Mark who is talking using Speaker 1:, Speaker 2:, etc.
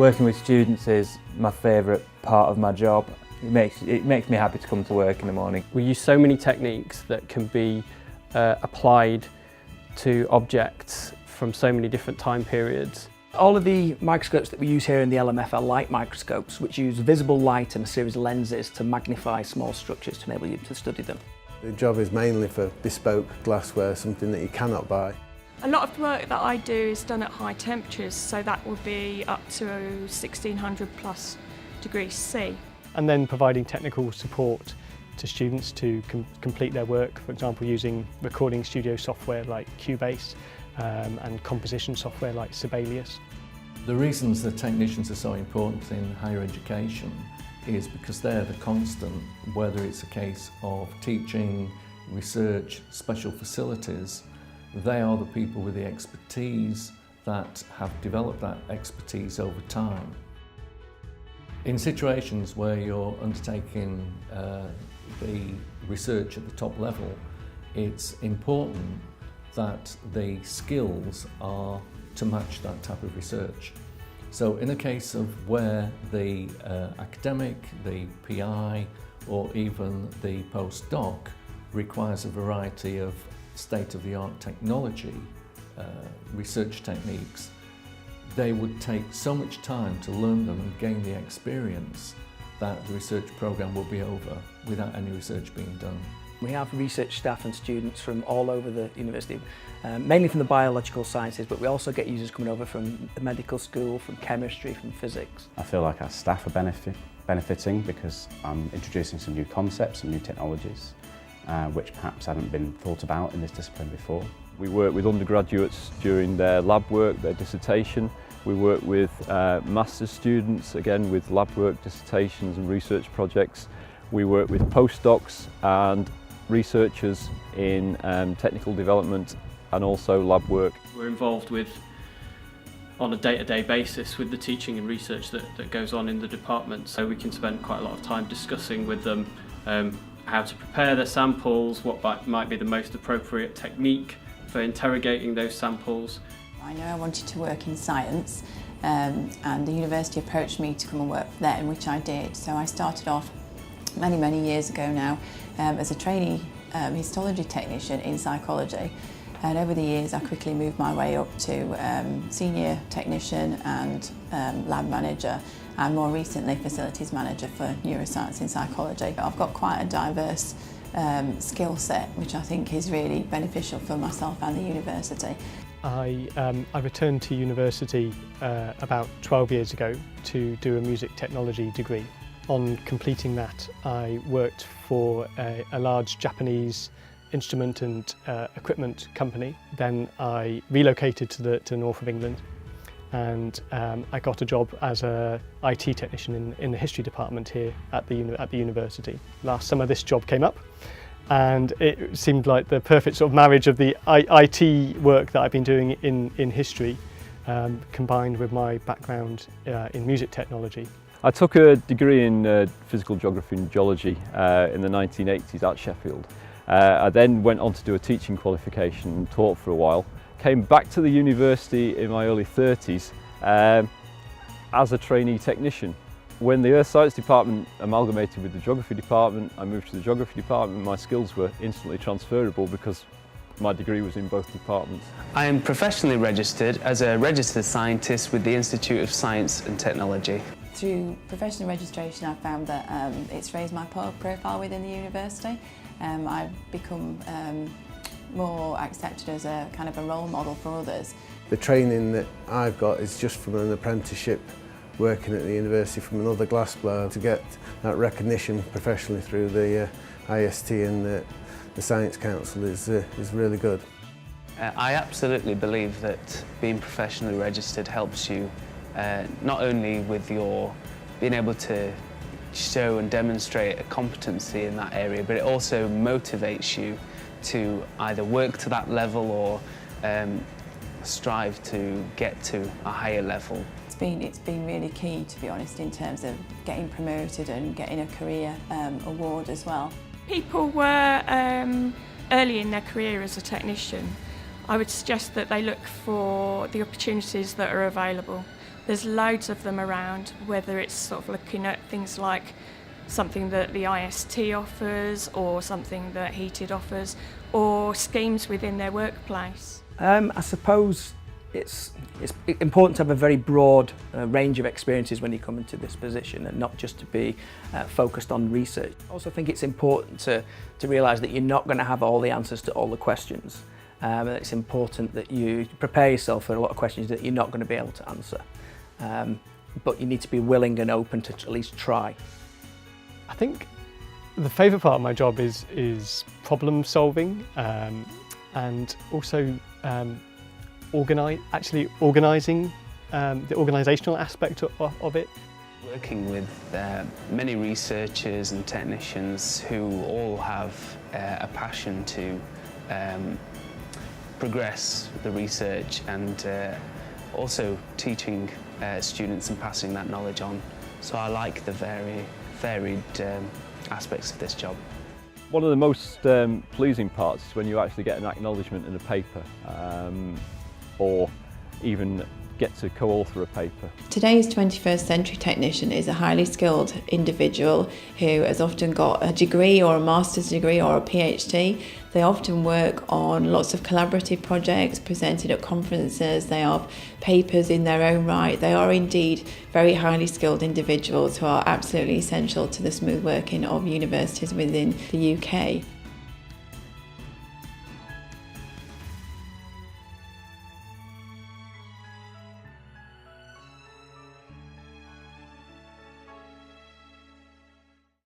Speaker 1: Working with students is my favourite part of my job. It makes me happy to come to work in the morning.
Speaker 2: We use so many techniques that can be applied to objects from so many different time periods.
Speaker 3: All of the microscopes that we use here in the LMF are light microscopes, which use visible light and a series of lenses to magnify small structures to enable you to study them.
Speaker 4: The job is mainly for bespoke glassware, something that you cannot buy.
Speaker 5: A lot of the work that I do is done at high temperatures, so that would be up to 1600 plus degrees C.
Speaker 2: And then providing technical support to students to complete their work, for example using recording studio software like Cubase and composition software like Sibelius.
Speaker 6: The reasons that technicians are so important in higher education is because they're the constant, whether it's a case of teaching, research, special facilities. They are the people with the expertise that have developed that expertise over time. In situations where you're undertaking the research at the top level, it's important that the skills are to match that type of research. So in a case of where the academic, the PI, or even the postdoc requires a variety of state-of-the-art technology, research techniques, they would take so much time to learn them and gain the experience that the research programme will be over without any research being done.
Speaker 3: We have research staff and students from all over the university, mainly from the biological sciences, but we also get users coming over from the medical school, from chemistry, from physics.
Speaker 7: I feel like our staff are benefiting because I'm introducing some new concepts and new technologies, which perhaps hadn't been thought about in this discipline before.
Speaker 8: We work with undergraduates during their lab work, their dissertation. We work with master's students, again with lab work, dissertations and research projects. We work with postdocs and researchers in technical development and also lab work.
Speaker 2: We're involved with, on a day-to-day basis, with the teaching and research that goes on in the department, so we can spend quite a lot of time discussing with them how to prepare their samples, what might be the most appropriate technique for interrogating those samples.
Speaker 9: I know I wanted to work in science and the university approached me to come and work there, in which I did. So I started off many years ago now as a trainee histology technician in psychology, and over the years I quickly moved my way up to senior technician and lab manager, and more recently facilities manager for neuroscience in psychology. I've got quite a diverse skill set, which I think is really beneficial for myself and the university.
Speaker 2: I returned to university about 12 years ago to do a music technology degree. On completing that, I worked for a large Japanese instrument and equipment company. Then I relocated to the north of England, and I got a job as an IT technician in the history department here at the university. Last summer this job came up, and it seemed like the perfect sort of marriage of the IT work that I've been doing in history combined with my background in music technology.
Speaker 8: I took a degree in physical geography and geology in the 1980s at Sheffield. I then went on to do a teaching qualification and taught for a while. Came back to the university in my early 30s as a trainee technician. When the Earth Science department amalgamated with the Geography department, I moved to the Geography department. My skills were instantly transferable because my degree was in both departments.
Speaker 10: I am professionally registered as a registered scientist with the Institute of Science and Technology.
Speaker 9: Through professional registration, I found that it's raised my profile within the university. I've become more accepted as a kind of a role model for others.
Speaker 4: The training that I've got is just from an apprenticeship working at the university from another glassblower. To get that recognition professionally through the IST and the Science Council is really good.
Speaker 10: I absolutely believe that being professionally registered helps you not only with your being able to show and demonstrate a competency in that area, but it also motivates you to either work to that level or strive to get to a higher level.
Speaker 9: It's been really key, to be honest, in terms of getting promoted and getting a career award as well.
Speaker 5: People were early in their career as a technician. I would suggest that they look for the opportunities that are available. There's loads of them around, whether it's sort of looking at things like something that the IST offers or something that Heated offers, or schemes within their workplace.
Speaker 3: I suppose it's important to have a very broad range of experiences when you come into this position, and not just to be focused on research. I also think it's important to realise that you're not going to have all the answers to all the questions. And it's important that you prepare yourself for a lot of questions that you're not going to be able to answer. But you need to be willing and open to at least try.
Speaker 2: I think the favourite part of my job is problem solving, and also organising, the organisational aspect of it.
Speaker 10: Working with many researchers and technicians who all have a passion to progress the research, and also teaching students and passing that knowledge on. So I like the varied aspects of this job.
Speaker 8: One of the most pleasing parts is when you actually get an acknowledgement in a paper, or even get to co-author a paper.
Speaker 9: Today's 21st century technician is a highly skilled individual who has often got a degree or a master's degree or a PhD. They often work on lots of collaborative projects presented at conferences. They have papers in their own right. They are indeed very highly skilled individuals who are absolutely essential to the smooth working of universities within the UK.